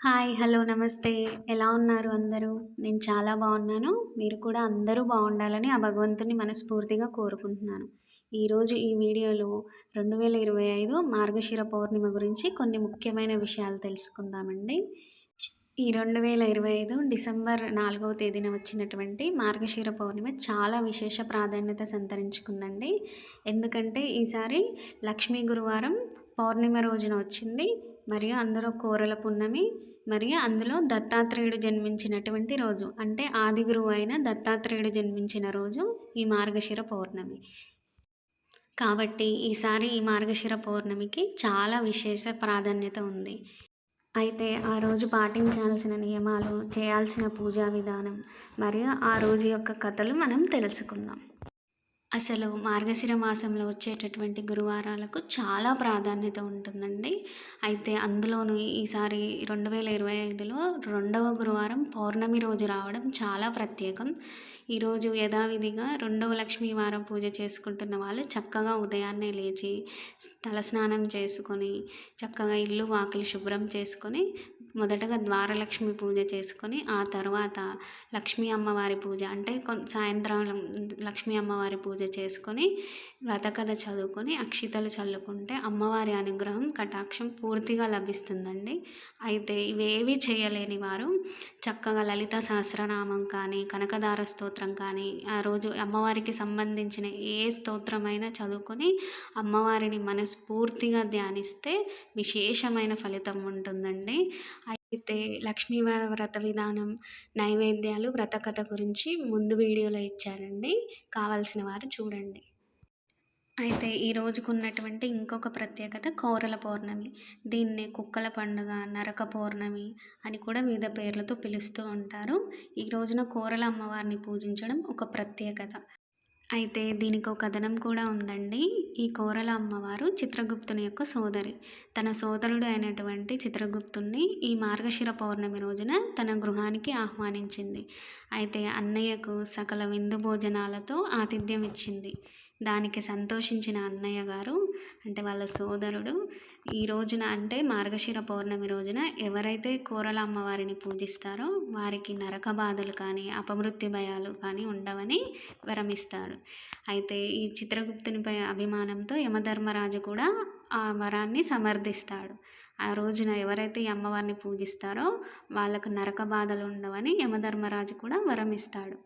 Hi. Hello. నమస్తే. ఎలా ఉన్నారు అందరూ? నేను చాలా బావున్నాను. మీరు కూడా అందరూ బావుండాలని ఆ భగవంతుడిని మనస్ఫూర్తిగా కోరుకుంటున్నాను. ఈరోజు ఈ వీడియోలో 2025 మార్గశిర పౌర్ణిమ గురించి కొన్ని ముఖ్యమైన విషయాలు తెలుసుకుందామండి. ఈ 2025 డిసెంబర్ 4వ తేదీన వచ్చినటువంటి మార్గశిర పౌర్ణిమ చాలా విశేష ప్రాధాన్యత సంతరించుకుందండి. ఎందుకంటే ఈసారి లక్ష్మీ గురువారం పౌర్ణిమ రోజున వచ్చింది. మరియు అందులో కోరల పున్నమి మరియు అందులో దత్తాత్రేయుడు జన్మించినటువంటి రోజు. అంటే ఆది గురువు అయిన దత్తాత్రేయుడు జన్మించిన రోజు ఈ మార్గశిర పౌర్ణమి. కాబట్టి ఈసారి ఈ మార్గశిర పౌర్ణమికి చాలా విశేష ప్రాధాన్యత ఉంది. అయితే ఆ రోజు పాటించాల్సిన నియమాలు, చేయాల్సిన పూజా విధానం మరియు ఆ రోజు యొక్క కథలు మనం తెలుసుకుందాం. అసలు మార్గశిర మాసంలో వచ్చేటటువంటి గురువారాలకు చాలా ప్రాధాన్యత ఉంటుందండి. అయితే అందులోనూ ఈసారి 2025లో రెండవ గురువారం పౌర్ణమి రోజు రావడం చాలా ప్రత్యేకం. ఈరోజు యథావిధిగా రెండవ లక్ష్మీ వారం పూజ చేసుకుంటున్న వాళ్ళు చక్కగా ఉదయాన్నే లేచి తలస్నానం చేసుకొని, చక్కగా ఇల్లు వాకిలి శుభ్రం చేసుకొని, మొదటగా ద్వారలక్ష్మి పూజ చేసుకొని, ఆ తర్వాత లక్ష్మీ అమ్మవారి పూజ అంటే సాయంత్రం లక్ష్మీ అమ్మవారి పూజ చేసుకొని, వ్రతకథ చదువుకొని, అక్షితలు చల్లుకుంటే అమ్మవారి అనుగ్రహం, కటాక్షం పూర్తిగా లభిస్తుందండి. అయితే ఇవేవి చేయలేని వారు చక్కగా లలిత సహస్రనామం కానీ, కనకదార స్తోత్రం కానీ, ఆ రోజు అమ్మవారికి సంబంధించిన ఏ స్తోత్రమైనా చదువుకొని అమ్మవారిని మనస్ఫూర్తిగా ధ్యానిస్తే విశేషమైన ఫలితం ఉంటుందండి. అయితే లక్ష్మీవార వ్రత విధానం, నైవేద్యాలు, వ్రతకథ గురించి ముందు వీడియోలో ఇచ్చానండి. కావాల్సిన వారు చూడండి. అయితే ఈ రోజుకున్నటువంటి ఇంకొక ప్రత్యేకత కోరల పౌర్ణమి. దీన్నే కుక్కల పండుగ, నరక పౌర్ణమి అని కూడా వివిధ పేర్లతో పిలుస్తూ ఉంటారు. ఈ రోజున కోరల అమ్మవారిని పూజించడం ఒక ప్రత్యేకత. అయితే దీనికో కథనం కూడా ఉందండి. ఈ కోరల అమ్మవారు చిత్రగుప్తుని యొక్క సోదరి. తన సోదరుడు అయినటువంటి చిత్రగుప్తుణ్ణి ఈ మార్గశిర పౌర్ణమి రోజున తన గృహానికి ఆహ్వానించింది. అయితే అన్నయ్యకు సకల విందు భోజనాలతో ఆతిథ్యం ఇచ్చింది. దానికి సంతోషించిన అన్నయ్య గారు అంటే వాళ్ళ సోదరుడు ఈ రోజున అంటే మార్గశిర పౌర్ణమి రోజున ఎవరైతే కోరల అమ్మవారిని పూజిస్తారో వారికి నరక బాధలు కానీ, అపమృత్యు భయాలు కానీ ఉండవని వరమిస్తాడు. అయితే ఈ చిత్రగుప్తునిపై అభిమానంతో యమధర్మరాజు కూడా ఆ వరాన్ని సమర్థిస్తాడు. ఆ రోజున ఎవరైతే ఈ అమ్మవారిని పూజిస్తారో వాళ్ళకు నరక బాధలు ఉండవని యమధర్మరాజు కూడా వరమిస్తాడు.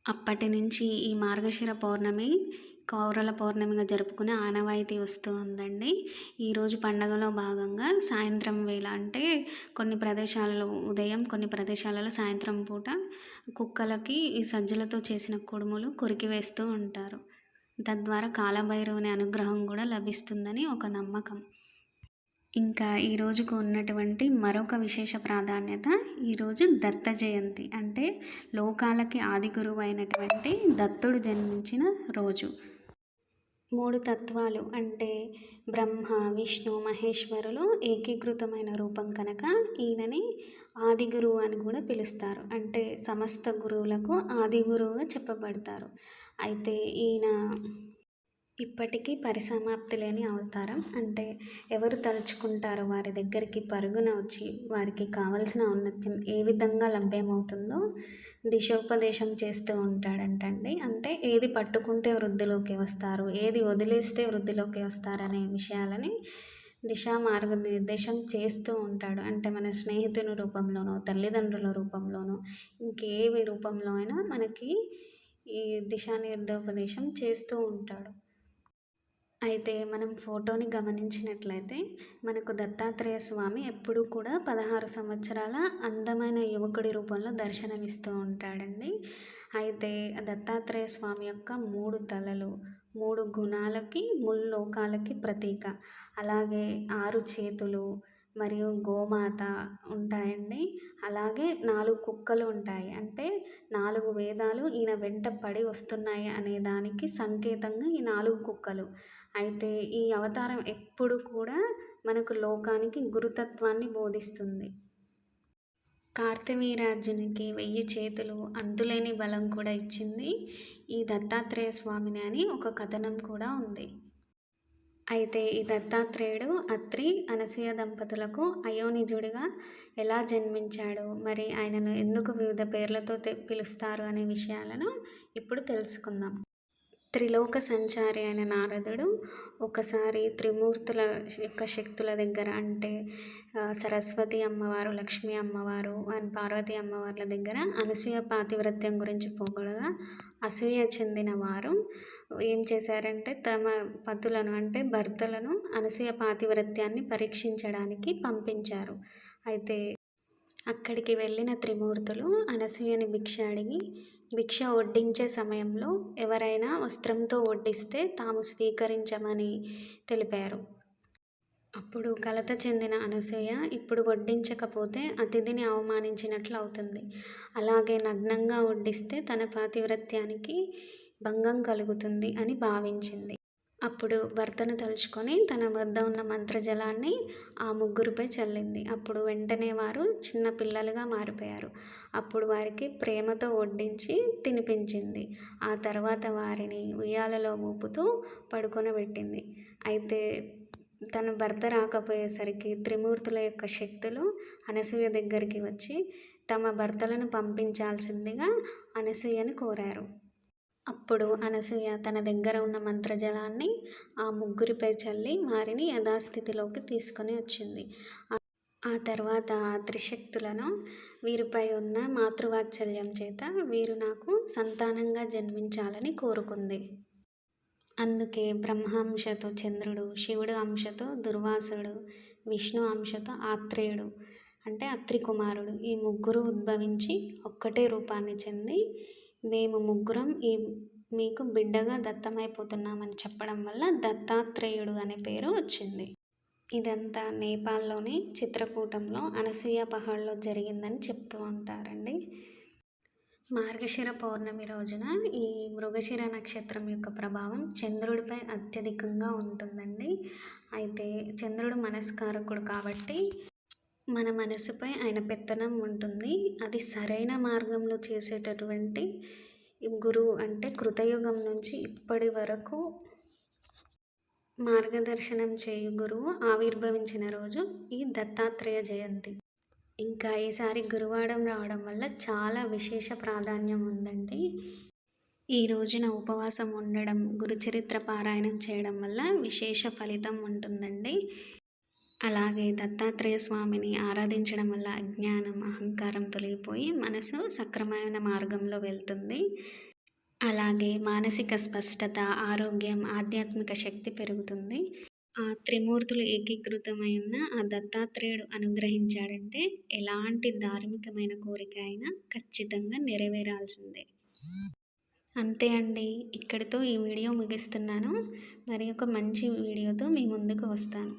అప్పటి నుంచి ఈ మార్గశిర పౌర్ణమి కౌరల పౌర్ణమిగా జరుపుకునే ఆనవాయితీ వస్తూ ఉందండి. ఈరోజు పండగలో భాగంగా సాయంత్రం వేళ అంటే కొన్ని ప్రదేశాలలో ఉదయం, కొన్ని ప్రదేశాలలో సాయంత్రం పూట కుక్కలకి ఈ సజ్జలతో చేసిన కుడుములు కొరికి వేస్తూ ఉంటారు. తద్వారా కాలభైరవుని అనుగ్రహం కూడా లభిస్తుందని ఒక నమ్మకం. ఇంకా ఈ రోజుకు ఉన్నటువంటి మరొక విశేష ప్రాధాన్యత ఈరోజు దత్త జయంతి. అంటే లోకాలకి ఆది గురువు అయినటువంటి దత్తుడు జన్మించిన రోజు. 3 తత్వాలు అంటే బ్రహ్మ, విష్ణు, మహేశ్వరులు ఏకీకృతమైన రూపం కనుక ఈయనని ఆది గురువు అని కూడా పిలుస్తారు. అంటే సమస్త గురువులకు ఆది గురువుగా చెప్పబడతారు. అయితే ఈయన ఇప్పటికీ పరిసమాప్తి లేని అవతారం. అంటే ఎవరు తలుచుకుంటారో వారి దగ్గరికి పరుగున వచ్చి వారికి కావలసిన ఔన్నత్యం ఏ విధంగా లభ్యమవుతుందో దిశోపదేశం చేస్తూ ఉంటాడంటండి. అంటే ఏది పట్టుకుంటే వృద్ధిలోకి వస్తారు, ఏది వదిలేస్తే వృద్ధిలోకి వస్తారనే విషయాలని మార్గనిర్దేశం చేస్తూ ఉంటాడు. అంటే మన స్నేహితుని రూపంలోనో, తల్లిదండ్రుల రూపంలోనో, ఇంకేవి రూపంలో అయినా మనకి ఈ దిశానిర్దేశోపదేశం చేస్తూ ఉంటాడు. అయితే మనం ఫోటోని గమనించినట్లయితే మనకు దత్తాత్రేయ స్వామి ఎప్పుడూ కూడా 16 సంవత్సరాల అందమైన యువకుడి రూపంలో దర్శనమిస్తూ ఉంటాడండి. అయితే దత్తాత్రేయ స్వామి యొక్క 3 తలలు, 3 గుణాలకి, ముల్లోకాలకి ప్రతీక. అలాగే 6 చేతులు మరియు గోమాత ఉంటాయండి. అలాగే 4 కుక్కలు ఉంటాయి. అంటే 4 వేదాలు ఈయన వెంట పడి వస్తున్నాయి అనే దానికి సంకేతంగా ఈ 4 కుక్కలు. అయితే ఈ అవతారం ఎప్పుడు కూడా మనకు లోకానికి గురుతత్వాన్ని బోధిస్తుంది. కార్తవీర్యార్జునికి 1000 చేతులు, అంతులేని బలం కూడా ఇచ్చింది ఈ దత్తాత్రేయ స్వామిని అని ఒక కథనం కూడా ఉంది. అయితే ఈ దత్తాత్రేయుడు అత్రి, అనసూయ దంపతులకు అయోనిజుడిగా ఎలా జన్మించాడు, మరి ఆయనను ఎందుకు వివిధ పేర్లతో పిలుస్తారు అనే విషయాలను ఇప్పుడు తెలుసుకుందాం. త్రిలోక సంచారి అయిన నారదుడు ఒకసారి త్రిమూర్తుల యొక్క శక్తుల దగ్గర అంటే సరస్వతి అమ్మవారు, లక్ష్మీ అమ్మవారు అండ్ పార్వతీ అమ్మవార్ల దగ్గర అనసూయ పాతివ్రత్యం గురించి పొగడగా అసూయ చెందిన వారు ఏం చేశారంటే తమ పతులను అంటే భర్తలను అనసూయ పాతివ్రత్యాన్ని పరీక్షించడానికి పంపించారు. అయితే అక్కడికి వెళ్ళిన త్రిమూర్తులు అనసూయని భిక్ష అడిగి భిక్ష వడ్డించే సమయంలో ఎవరైనా వస్త్రంతో వడ్డిస్తే తాము స్వీకరించమని తెలిపారు. అప్పుడు కలత చెందిన అనసూయ ఇప్పుడు వడ్డించకపోతే అతిథిని అవమానించినట్లు అవుతుంది, అలాగే నగ్నంగా వడ్డిస్తే తన పాతివ్రత్యానికి భంగం కలుగుతుంది అని భావించింది. అప్పుడు భర్తను తలుచుకొని తన వద్ద ఉన్న మంత్రజలాన్ని ఆ ముగ్గురిపై చల్లింది. అప్పుడు వెంటనే వారు చిన్న పిల్లలుగా మారిపోయారు. అప్పుడు వారికి ప్రేమతో వడ్డించి తినిపించింది. ఆ తర్వాత వారిని ఉయ్యాలలో ఊపుతూ పడుకొనబెట్టింది. అయితే తన భర్త రాకపోయేసరికి త్రిమూర్తుల యొక్క శక్తులు అనసూయ దగ్గరికి వచ్చి తమ భర్తలను పంపించాల్సిందిగా అనసూయను కోరారు. అప్పుడు అనసూయ తన దగ్గర ఉన్న మంత్రజలాన్ని ఆ ముగ్గురిపై చల్లి వారిని యథాస్థితిలోకి తీసుకొని వచ్చింది. ఆ తర్వాత ఆ త్రిశక్తులను వీరిపై ఉన్న మాతృవాత్సల్యం చేత వీరు నాకు సంతానంగా జన్మించాలని కోరుకుంది. అందుకే బ్రహ్మ అంశతో చంద్రుడు, శివుడు అంశతో దుర్వాసుడు, విష్ణు అంశతో ఆత్రేయుడు అంటే అత్రి కుమారుడు ఈ ముగ్గురు ఉద్భవించి ఒక్కటే రూపాన్ని చెంది మేము ముగ్గురం మీకు బిడ్డగా దత్తమైపోతున్నామని చెప్పడం వల్ల దత్తాత్రేయుడు అనే పేరు వచ్చింది. ఇదంతా నేపాల్లోని చిత్రకూటంలో అనసూయ పహాడ్లో జరిగిందని చెప్తూ ఉంటారండి. మార్గశిర పౌర్ణమి రోజున ఈ మృగశిర నక్షత్రం యొక్క ప్రభావం చంద్రుడిపై అత్యధికంగా ఉంటుందండి. అయితే చంద్రుడు మనస్కారకుడు కాబట్టి మన మనసుపై ఆయన పెత్తనం ఉంటుంది. అది సరైన మార్గంలో చేసేటటువంటి గురువు అంటే కృతయుగం నుంచి ఇప్పటి వరకు మార్గదర్శనం చేయు గురువు ఆవిర్భవించిన రోజు ఈ దత్తాత్రేయ జయంతి. ఇంకా ఈసారి గురువారం రావడం వల్ల చాలా విశేష ప్రాధాన్యం ఉందండి. ఈ రోజున ఉపవాసం ఉండడం, గురుచరిత్ర పారాయణం చేయడం వల్ల విశేష ఫలితం ఉంటుందండి. అలాగే దత్తాత్రేయ స్వామిని ఆరాధించడం వల్ల అజ్ఞానం, అహంకారం తొలగిపోయి మనసు సక్రమమైన మార్గంలో వెళ్తుంది. అలాగే మానసిక స్పష్టత, ఆరోగ్యం, ఆధ్యాత్మిక శక్తి పెరుగుతుంది. ఆ త్రిమూర్తులు ఏకీకృతమై ఉన్న ఆ దత్తాత్రేయుడు అనుగ్రహించాడంటే ఎలాంటి ధార్మికమైన కోరిక అయినా ఖచ్చితంగా నెరవేరాల్సిందే. అంతే అండి, ఇక్కడితో ఈ వీడియో ముగిస్తున్నాను. మరి ఒక మంచి వీడియోతో మీ ముందుకు వస్తాను.